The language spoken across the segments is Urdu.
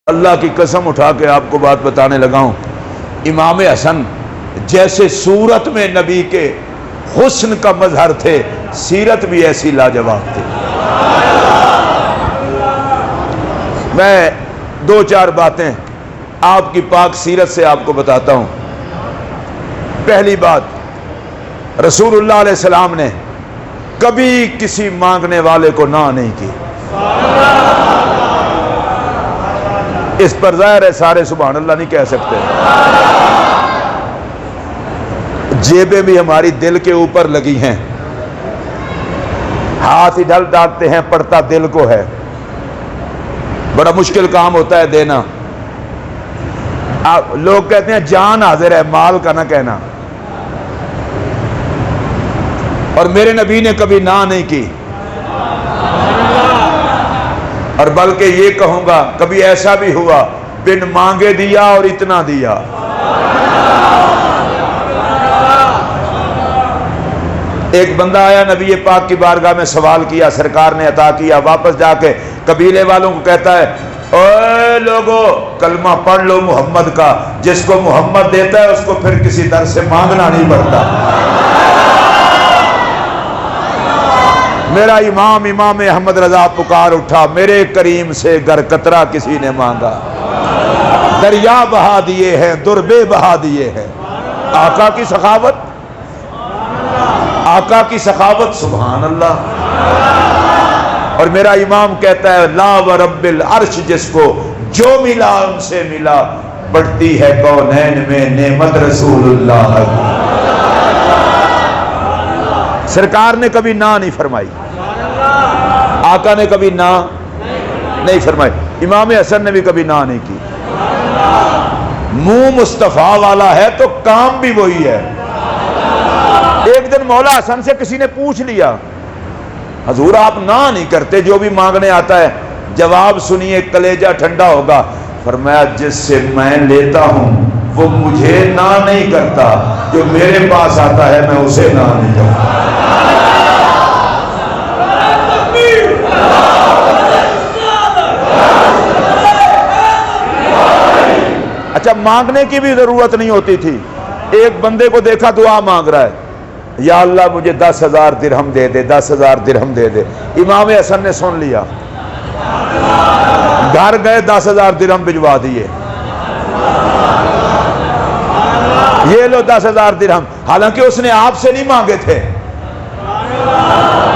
اللہ کی قسم اٹھا کے آپ کو بات بتانے لگا ہوں، امام حسن جیسے صورت میں نبی کے حسن کا مظہر تھے، سیرت بھی ایسی لاجواب تھی۔ میں دو چار باتیں آپ کی پاک سیرت سے آپ کو بتاتا ہوں۔ پہلی بات، رسول اللہ علیہ السلام نے کبھی کسی مانگنے والے کو نہ نہیں کی۔ اس پر ظاہر ہے سارے سبحان اللہ نہیں کہہ سکتے۔ جیبیں بھی ہماری دل کے اوپر لگی ہیں، ہاتھ ادھر ڈالتے ہیں، پڑتا دل کو ہے، بڑا مشکل کام ہوتا ہے دینا۔ لوگ کہتے ہیں جان حاضر ہے، مال کا نہ کہنا، اور میرے نبی نے کبھی نہ نہیں کی، اور بلکہ یہ کہوں گا کبھی ایسا بھی ہوا بن مانگے دیا اور اتنا دیا۔ ایک بندہ آیا نبی پاک کی بارگاہ میں، سوال کیا، سرکار نے عطا کیا، واپس جا کے قبیلے والوں کو کہتا ہے، اے لوگو کلمہ پڑھ لو محمد کا، جس کو محمد دیتا ہے اس کو پھر کسی در سے مانگنا نہیں پڑتا۔ میرا امام احمد رضا پکار اٹھا، میرے کریم سے گر قطرہ کسی نے مانگا، دریا بہا دیے ہیں، دربے بہا دیے ہیں۔ آقا کی سخاوت، آقا کی سخاوت، سبحان اللہ۔ اور میرا امام کہتا ہے لا ورب العرش، جس کو جو ملا ان سے ملا، بڑھتی ہے کونین میں نعمت رسول اللہ۔ سرکار نے کبھی نہ نہیں فرمائی، آقا نے کبھی نہ نہیں فرمائی، امام حسن نے بھی کبھی نہ نہیں کی۔ منہ مصطفیٰ والا ہے تو کام بھی وہی ہے۔ ایک دن مولا حسن سے کسی نے پوچھ لیا، حضور آپ نہ نہیں کرتے، جو بھی مانگنے آتا ہے، جواب سنیے کلیجہ ٹھنڈا ہوگا۔ فرمایا جس سے میں لیتا ہوں وہ مجھے نہ نہیں کرتا، جو میرے پاس آتا ہے میں اسے نہ نہیں کرتا۔ اچھا، مانگنے کی بھی ضرورت نہیں ہوتی تھی۔ ایک بندے کو دیکھا دعا مانگ رہا ہے، یا اللہ مجھے 10,000 درہم دے دے، 10,000 درہم دے دے۔ امام حسن نے سن لیا، گھر گئے 10,000 درہم بھجوا دیے، یہ لو 10,000 درہم، حالانکہ اس نے آپ سے نہیں مانگے تھے۔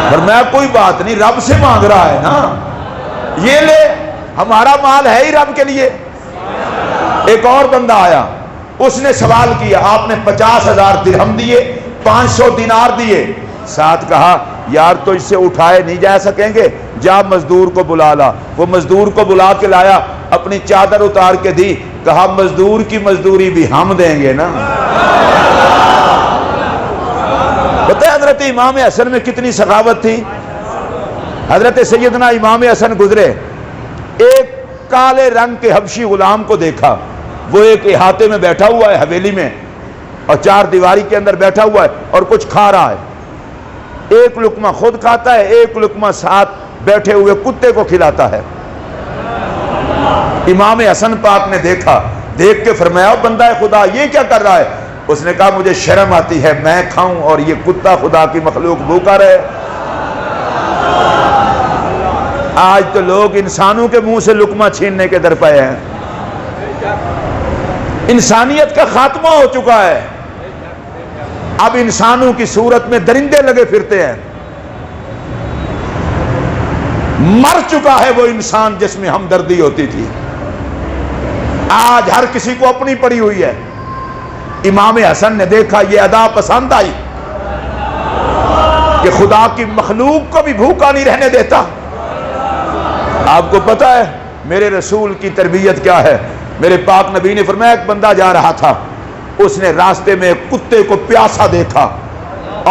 فرمایا کوئی بات نہیں، رب سے مانگ رہا ہے نا، یہ لے، ہمارا مال ہے ہی رب کے لیے۔ ایک اور بندہ آیا، اس نے سوال کیا، آپ نے 50,000 درہم دیے، 500 دینار دیے، ساتھ کہا یار تو اس سے اٹھائے نہیں جا سکیں گے، جا مزدور کو بلا لا۔ وہ مزدور کو بلا کے لایا، اپنی چادر اتار کے دی، کہا مزدور کی مزدوری بھی ہم دیں گے نا۔ پتہ ہے حضرت امام حسن میں کتنی سخاوت تھی؟ حضرت سیدنا امام حسن گزرے، ایک کالے رنگ کے حبشی غلام کو دیکھا، وہ ایک احاطے میں بیٹھا ہوا ہے حویلی میں، اور چار دیواری کے اندر بیٹھا ہوا ہے اور کچھ کھا رہا ہے۔ ایک لقمہ خود کھاتا ہے، ایک لقمہ ساتھ بیٹھے ہوئے کتے کو کھلاتا ہے۔ امام حسن پاک نے دیکھا، دیکھ کے فرمایا بندہ خدا یہ کیا کر رہا ہے؟ اس نے کہا مجھے شرم آتی ہے، میں کھاؤں اور یہ کتا خدا کی مخلوق بھوکا رہے۔ آج تو لوگ انسانوں کے منہ سے لقمہ چھیننے کے در پے ہیں۔ انسانیت کا خاتمہ ہو چکا ہے، اب انسانوں کی صورت میں درندے لگے پھرتے ہیں۔ مر چکا ہے وہ انسان جس میں ہمدردی ہوتی تھی، آج ہر کسی کو اپنی پڑی ہوئی ہے۔ امام حسن نے دیکھا یہ ادا پسند آئی کہ خدا کی مخلوق کو بھی بھوکا نہیں رہنے دیتا۔ آپ کو پتا ہے میرے رسول کی تربیت کیا ہے؟ میرے پاک نبی نے فرمایا ایک بندہ جا رہا تھا، اس نے راستے میں ایک کتے کو پیاسا دیکھا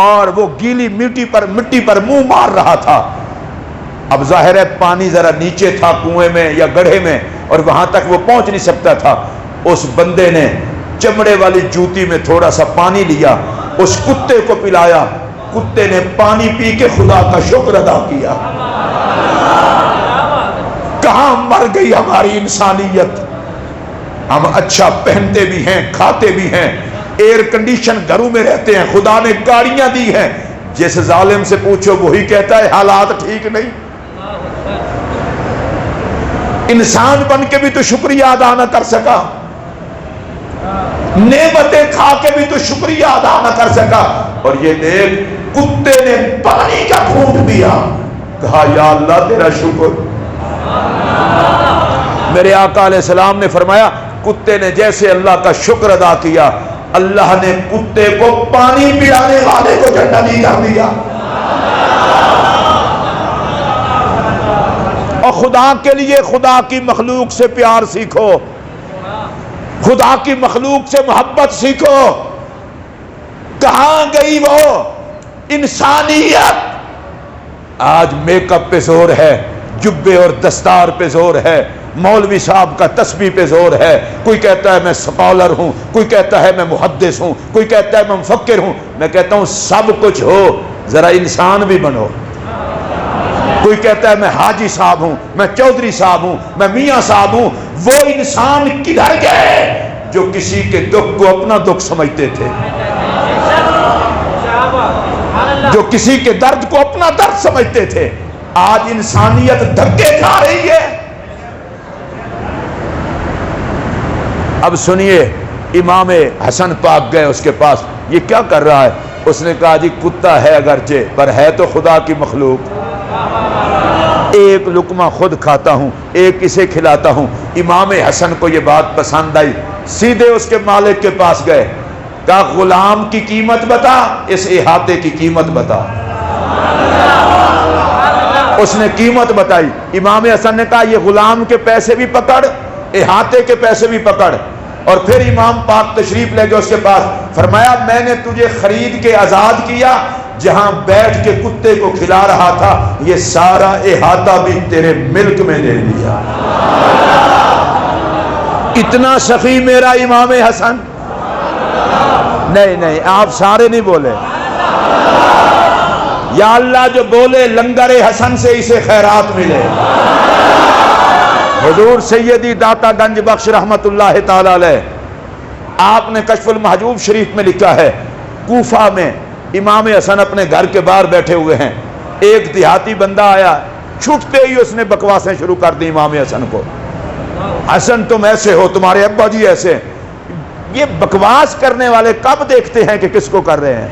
اور وہ گیلی مٹی پر منہ مار رہا تھا۔ اب ظاہر ہے پانی ذرا نیچے تھا کنویں میں یا گڑھے میں، اور وہاں تک وہ پہنچ نہیں سکتا تھا۔ اس بندے نے چمڑے والی جوتی میں تھوڑا سا پانی لیا، اس کتے کو پلایا، کتے نے پانی پی کے خدا کا شکر ادا کیا۔ کہاں مر گئی ہماری انسانیت؟ ہم اچھا پہنتے بھی ہیں، کھاتے بھی ہیں، ایئر کنڈیشن گھروں میں رہتے ہیں، خدا نے گاڑیاں دی ہیں، جس ظالم سے پوچھو وہی کہتا ہے حالات ٹھیک نہیں۔ انسان بن کے بھی تو شکریہ ادا نہ کر سکا، نعمتیں کھا کے بھی تو شکریہ ادا نہ کر سکا، اور یہ دیکھ کتے نے پانی کا گھونٹ پیا، کہا یا اللہ تیرا شکر۔ میرے آقا علیہ السلام نے فرمایا کتے نے جیسے اللہ کا شکر ادا کیا، اللہ نے کتے کو پانی پلانے والے کو جنتی کر دیا۔ اور خدا کے لیے خدا کی مخلوق سے پیار سیکھو، خدا کی مخلوق سے محبت سیکھو۔ کہاں گئی وہ انسانیت؟ آج میک اپ پہ زور ہے، جبے اور دستار پہ زور ہے، مولوی صاحب کا تسبیح پہ زور ہے، کوئی کہتا ہے میں سکالر ہوں، کوئی کہتا ہے میں محدث ہوں، کوئی کہتا ہے میں مفکر ہوں۔ میں کہتا ہوں سب کچھ ہو، ذرا انسان بھی بنو۔ کوئی کہتا ہے میں حاجی صاحب ہوں، میں چودھری صاحب ہوں، میں میاں صاحب ہوں۔ وہ انسان کدھر گئے جو کسی کے دکھ کو اپنا دکھ سمجھتے تھے، جو کسی کے درد کو اپنا درد سمجھتے تھے؟ آج انسانیت دھکے کھا رہی ہے۔ اب سنیے، امام حسن پاک گئے اس کے پاس، یہ کیا کر رہا ہے؟ اس نے کہا جی کتا ہے اگرچہ پر ہے تو خدا کی مخلوق، ایک لقمہ خود کھاتا ہوں، ایک اسے کھلاتا ہوں۔ امام حسن کو یہ بات پسند آئی، سیدھے اس کے مالک کے پاس گئے، کہا غلام کی قیمت بتا، اس احاطے کی قیمت بتا۔ اس نے قیمت بتائی۔ امام حسن نے کہا یہ غلام کے پیسے بھی پکڑ، احاطے کے پیسے بھی پکڑ۔ اور پھر امام پاک تشریف لے گئے اس کے پاس، فرمایا میں نے تجھے خرید کے آزاد کیا، جہاں بیٹھ کے کتے کو کھلا رہا تھا یہ سارا احاطہ بھی تیرے ملک میں دے دیا۔ اتنا سخی میرا امام حسن؟ نہیں آپ سارے نہیں بولے۔ یا اللہ جو بولے لنگر حسن سے اسے خیرات ملے۔ حضور سیدی داتا گنج بخش رحمت اللہ تعالی علیہ، آپ نے کشف المحجوب شریف میں لکھا ہے، کوفہ میں امام حسن اپنے گھر کے باہر بیٹھے ہوئے ہیں، ایک دیہاتی بندہ آیا، چھوٹتے ہی اس نے بکواسیں شروع کر دی امام حسن کو، حسن تم ایسے ہو، تمہارے ابا جی ایسے۔ یہ بکواس کرنے والے کب دیکھتے ہیں کہ کس کو کر رہے ہیں؟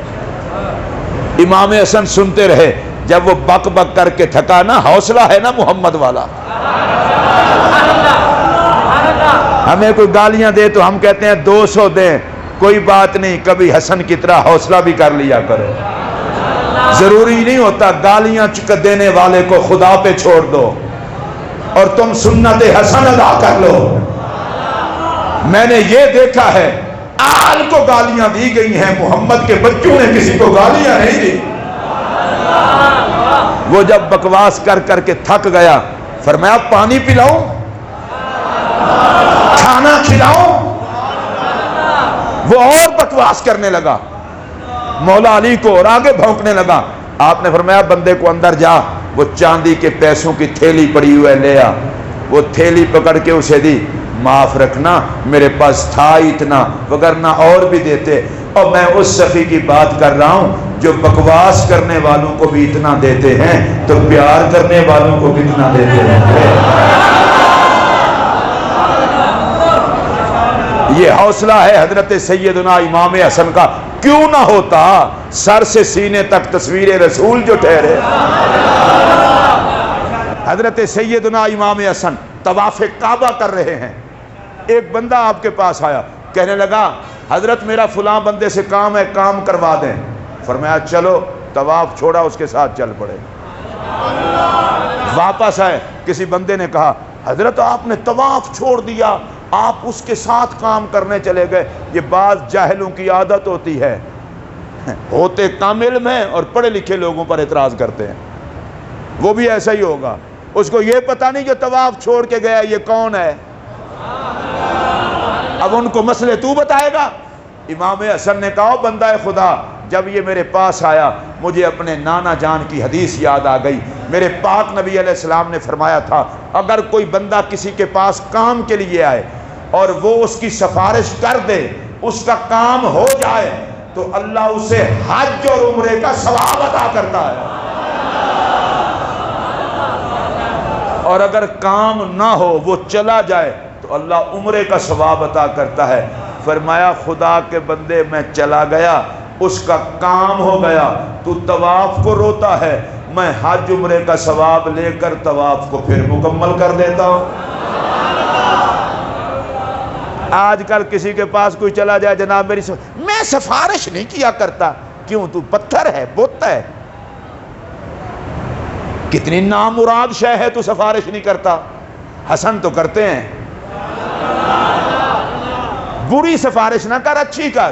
امام حسن سنتے رہے، جب وہ بک بک کر کے تھکا نا، حوصلہ ہے نا محمد والا، ہمیں کوئی گالیاں دے تو ہم کہتے ہیں 200 دیں، کوئی بات نہیں، کبھی حسن کی طرح حوصلہ بھی کر لیا کرو۔ ضروری نہیں ہوتا گالیاں دینے والے کو خدا پہ چھوڑ دو اور تم سنت حسن ادا کر لو۔ میں نے یہ دیکھا ہے آل کو گالیاں دی گئی ہیں، محمد کے بچوں نے کسی کو گالیاں نہیں دی۔ وہ جب بکواس کر کر کے تھک گیا، فرمایا پانی پلاؤں، کھانا کھلاؤں؟ وہ اور بکواس کرنے لگا مولا علی کو اور آگے بھونکنے لگا۔ آپ نے فرمایا بندے کو اندر جا، وہ چاندی کے پیسوں کی تھیلی پڑی ہوئے لے آ۔ وہ تھیلی پکڑ کے اسے دی، معاف رکھنا میرے پاس تھا اتنا، وگرنہ اور بھی دیتے۔ اور میں اس سخی کی بات کر رہا ہوں جو بکواس کرنے والوں کو بھی اتنا دیتے ہیں تو پیار کرنے والوں کو کتنا دیتے ہیں۔ یہ حوصلہ ہے حضرت سیدنا امام حسن کا، کیوں نہ ہوتا سر سے سینے تک تصویر رسول جو ٹھہرے۔ حضرت سیدنا امام حسن طواف کعبہ کر رہے ہیں، ایک بندہ آپ کے پاس آیا، کہنے لگا حضرت میرا فلاں بندے سے کام ہے، کام کروا دیں۔ فرمایا چلو، طواف چھوڑا، اس کے ساتھ چل پڑے۔ واپس آئے، کسی بندے نے کہا حضرت آپ نے طواف چھوڑ دیا، آپ اس کے ساتھ کام کرنے چلے گئے۔ یہ بعض جاہلوں کی عادت ہوتی ہے، ہوتے کم علم ہیں اور پڑھے لکھے لوگوں پر اعتراض کرتے ہیں۔ وہ بھی ایسا ہی ہوگا، اس کو یہ پتہ نہیں جو طواف چھوڑ کے گیا یہ کون ہے۔ اب ان کو مسئلے تو بتائے گا۔ امام حسن نے کہا بندہ خدا جب یہ میرے پاس آیا مجھے اپنے نانا جان کی حدیث یاد آ گئی۔ میرے پاک نبی علیہ السلام نے فرمایا تھا اگر کوئی بندہ کسی کے پاس کام کے لیے آئے اور وہ اس کی سفارش کر دے، اس کا کام ہو جائے، تو اللہ اسے حج اور عمرے کا ثواب عطا کرتا ہے، اور اگر کام نہ ہو وہ چلا جائے تو اللہ عمرے کا ثواب عطا کرتا ہے۔ فرمایا خدا کے بندے میں چلا گیا، اس کا کام ہو گیا، تو طواف کو روتا ہے، میں حج عمرے کا ثواب لے کر طواف کو پھر مکمل کر دیتا ہوں۔ آج کل کسی کے پاس کوئی چلا جائے، جناب میری میں سفارش نہیں کیا کرتا، کیوں؟ تو پتھر ہے، بت ہے، کتنی نامراد شے ہے تو سفارش نہیں کرتا۔ حسن تو کرتے ہیں، بری سفارش نہ کر، اچھی کر۔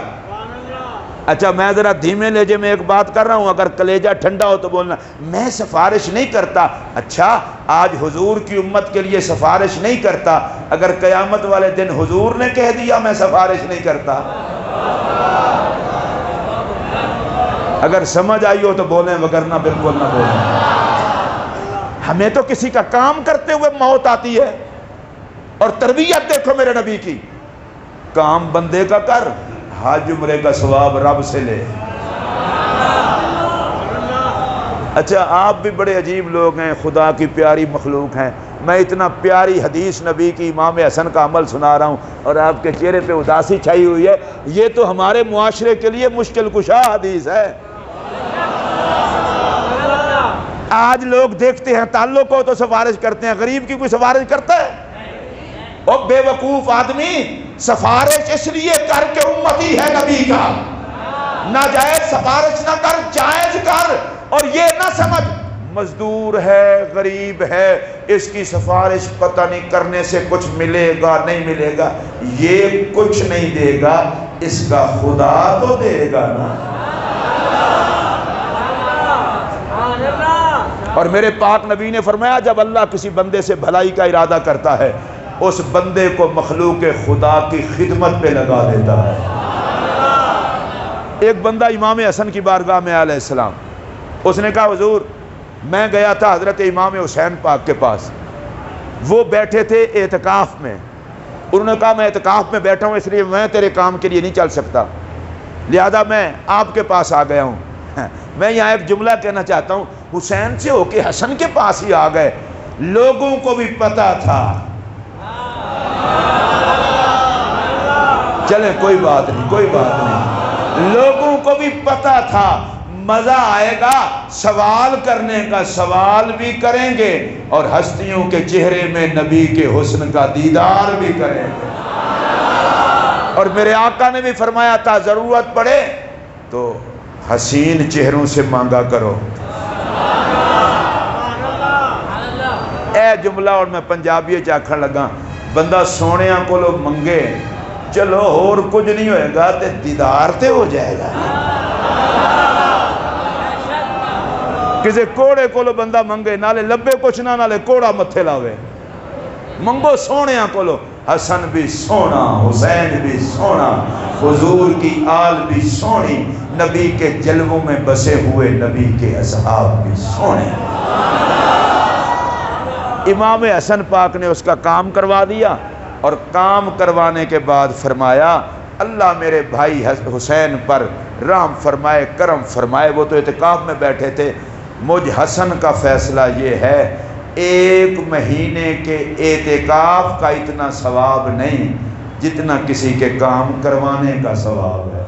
اچھا میں ذرا دھیمے لہجے میں ایک بات کر رہا ہوں، اگر کلیجہ ٹھنڈا ہو تو بولنا میں سفارش نہیں کرتا۔ اچھا آج حضور کی امت کے لیے سفارش نہیں کرتا، اگر قیامت والے دن حضور نے کہہ دیا میں سفارش نہیں کرتا، اگر سمجھ آئی ہو تو بولیں، وگرنہ بالکل نہ بولیں۔ ہمیں تو کسی کا کام کرتے ہوئے موت آتی ہے، اور تربیت دیکھو میرے نبی کی، کام بندے کا کر، حج عمرے کا ثواب رب سے لے۔ اچھا آپ بھی بڑے عجیب لوگ ہیں، خدا کی پیاری مخلوق ہیں، میں اتنا پیاری حدیث نبی کی امام حسن کا عمل سنا رہا ہوں اور آپ کے چہرے پہ اداسی چھائی ہوئی ہے، یہ تو ہمارے معاشرے کے لیے مشکل کشا حدیث ہے۔ آج لوگ دیکھتے ہیں تعلق ہو تو سفارش کرتے ہیں، غریب کی کوئی سفارش کرتا ہے؟ اور بے وقوف آدمی، سفارش اس لیے کر کے امتی ہے نبی کا، ناجائز سفارش نہ کر، جائز کر، اور یہ نہ سمجھ مزدور ہے، غریب ہے، اس کی سفارش پتہ نہیں کرنے سے کچھ ملے گا نہیں ملے گا، یہ کچھ نہیں دے گا، اس کا خدا تو دے گا نا۔ اور میرے پاک نبی نے فرمایا جب اللہ کسی بندے سے بھلائی کا ارادہ کرتا ہے، اس بندے کو مخلوق خدا کی خدمت پہ لگا دیتا ہے۔ ایک بندہ امام حسن کی بارگاہ میں علیہ السلام، اس نے کہا حضور میں گیا تھا حضرت امام حسین پاک کے پاس، وہ بیٹھے تھے اعتکاف میں، انہوں نے کہا میں اعتکاف میں بیٹھا ہوں اس لیے میں تیرے کام کے لیے نہیں چل سکتا، لہذا میں آپ کے پاس آ گیا ہوں۔ میں یہاں ایک جملہ کہنا چاہتا ہوں، حسین سے ہو کے حسن کے پاس ہی آ گئے، لوگوں کو بھی پتا تھا، چلیں کوئی بات نہیں کوئی بات نہیں، لوگوں کو بھی پتا تھا مزہ آئے گا سوال کرنے کا، سوال بھی کریں گے اور ہستیوں کے چہرے میں نبی کے حسن کا دیدار بھی کریں گے۔ اور میرے آقا نے بھی فرمایا تھا ضرورت پڑے تو حسین چہروں سے مانگا کرو۔ اے جملہ اور میں پنجابی چاکھن لگا، بندہ سونیاں کو لو منگے، چلو اور کچھ نہیں ہوئے گا تے دیدار تے ہو جائے گا۔ کسی کوڑے کو لو بندہ منگے، نالے لبے کچھ نہ نالے کوڑا متھے لاوے، منگو سونیاں کو لو، حسن بھی سونا، حسین بھی سونا، حضور کی آل بھی سونی، نبی کے جلووں میں بسے ہوئے نبی کے اصحاب بھی سونے۔ امام حسن پاک نے اس کا کام کروا دیا، اور کام کروانے کے بعد فرمایا اللہ میرے بھائی حسین پر رحم فرمائے، کرم فرمائے، وہ تو اعتکاف میں بیٹھے تھے، مجھ حسن کا فیصلہ یہ ہے 1 مہینے کے اعتکاف کا اتنا ثواب نہیں جتنا کسی کے کام کروانے کا ثواب ہے۔